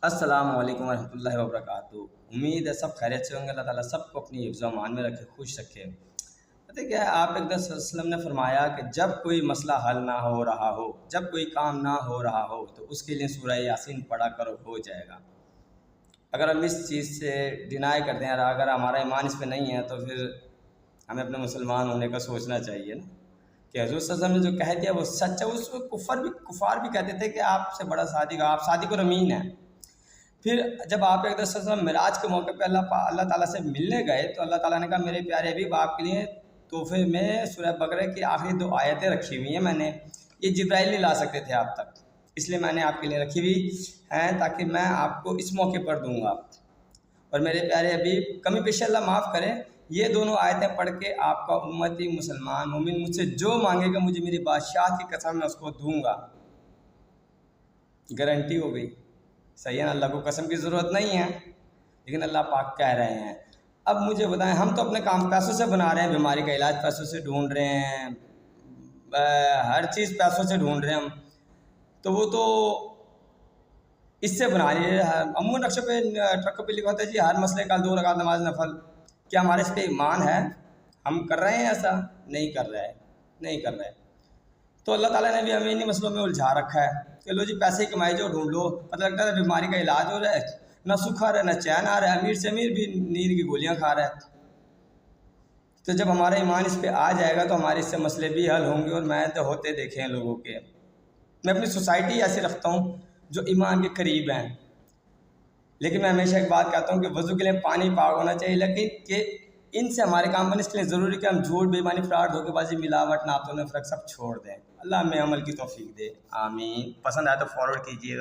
السلام علیکم ورحمۃ اللہ وبرکاتہ۔ امید ہے سب خیریت سے ہوں گے۔ اللہ تعالیٰ سب کو اپنی حفظ و امان میں رکھے، خوش رکھے۔ پتہ کیا ہے، آپ اقدس صلی اللہ علیہ وسلم نے فرمایا کہ جب کوئی مسئلہ حل نہ ہو رہا ہو، جب کوئی کام نہ ہو رہا ہو، تو اس کے لیے سورہ یاسین پڑھا کرو، ہو جائے گا۔ اگر ہم اس چیز سے ڈینائی کرتے ہیں اور اگر ہمارا ایمان اس پہ نہیں ہے، تو پھر ہمیں اپنے مسلمان ہونے کا سوچنا چاہیے نا کہ حضور صلی اللہ علیہ وسلم نے جو کہہ دیا وہ سچ ہے۔ اس کو کفار بھی کہتے تھے کہ آپ سے بڑا صادق، آپ صادق و امین ہیں۔ پھر جب آپ ایک صلی اللہ علیہ وسلم معراج کے موقع پہ اللہ تعالیٰ سے ملنے گئے تو اللہ تعالیٰ نے کہا میرے پیارے حبیب، آپ کے لیے تحفے میں سورہ بقرہ کی آخری 2 آیتیں رکھی ہوئی ہیں۔ میں نے یہ جبرائیل نہیں لا سکتے تھے آپ تک، اس لیے میں نے آپ کے لیے رکھی ہوئی ہیں تاکہ میں آپ کو اس موقع پر دوں گا۔ اور میرے پیارے حبیب، کمی پیشی اللہ معاف کرے، یہ دونوں آیتیں پڑھ کے آپ کا امتی مسلمان مومن مجھ سے جو مانگے گا، مجھے میری بادشاہ کی قسم میں اس کو دوں گا، گارنٹی ہو گئی۔ صحیح ہے نا، اللہ کو قسم کی ضرورت نہیں ہے، لیکن اللہ پاک کہہ رہے ہیں۔ اب مجھے بتائیں، ہم تو اپنے کام پیسوں سے بنا رہے ہیں، بیماری کا علاج پیسوں سے ڈھونڈ رہے ہیں، ہر چیز پیسوں سے ڈھونڈ رہے ہیں ہم، تو وہ تو اس سے بنا لیے۔ عموماً رقشوں پہ ٹرکوں پہ لکھا ہوتا ہے جی ہر مسئلے کا 2 رکعت نماز نفل۔ کیا ہمارے اس پہ ایمان ہے؟ ہم کر رہے ہیں ایسا؟ نہیں کر رہے۔ تو اللہ تعالیٰ نے بھی ہمیں انہی مسئلوں میں الجھا رکھا ہے کہ لو جی پیسے کی کمائی جو ڈھونڈ لو، پتہ لگتا ہے بیماری کا علاج ہو رہا ہے، نہ سکھ آ رہا ہے نہ چین آ رہا ہے، امیر سے امیر بھی نیند کی گولیاں کھا رہا ہے۔ تو جب ہمارا ایمان اس پہ آ جائے گا تو ہمارے اس سے مسئلے بھی حل ہوں گے۔ اور میں تو ہوتے دیکھے ہیں لوگوں کے، میں اپنی سوسائٹی ایسی رکھتا ہوں جو ایمان کے قریب ہیں، لیکن میں ہمیشہ ایک بات کہتا ہوں کہ وضو کے لیے پانی پاک ہونا چاہیے، لیکن کہ ان سے ہمارے کام بنے اس کے لیے ضروری کہ ہم جھوٹ، بے ایمانی، فراڈ، دھوکے بازی، ملاوٹ، ناپتون میں فرق سب چھوڑ دیں۔ اللہ ہمیں عمل کی توفیق دے، آمین۔ پسند آئے تو فارورڈ کیجیے گا۔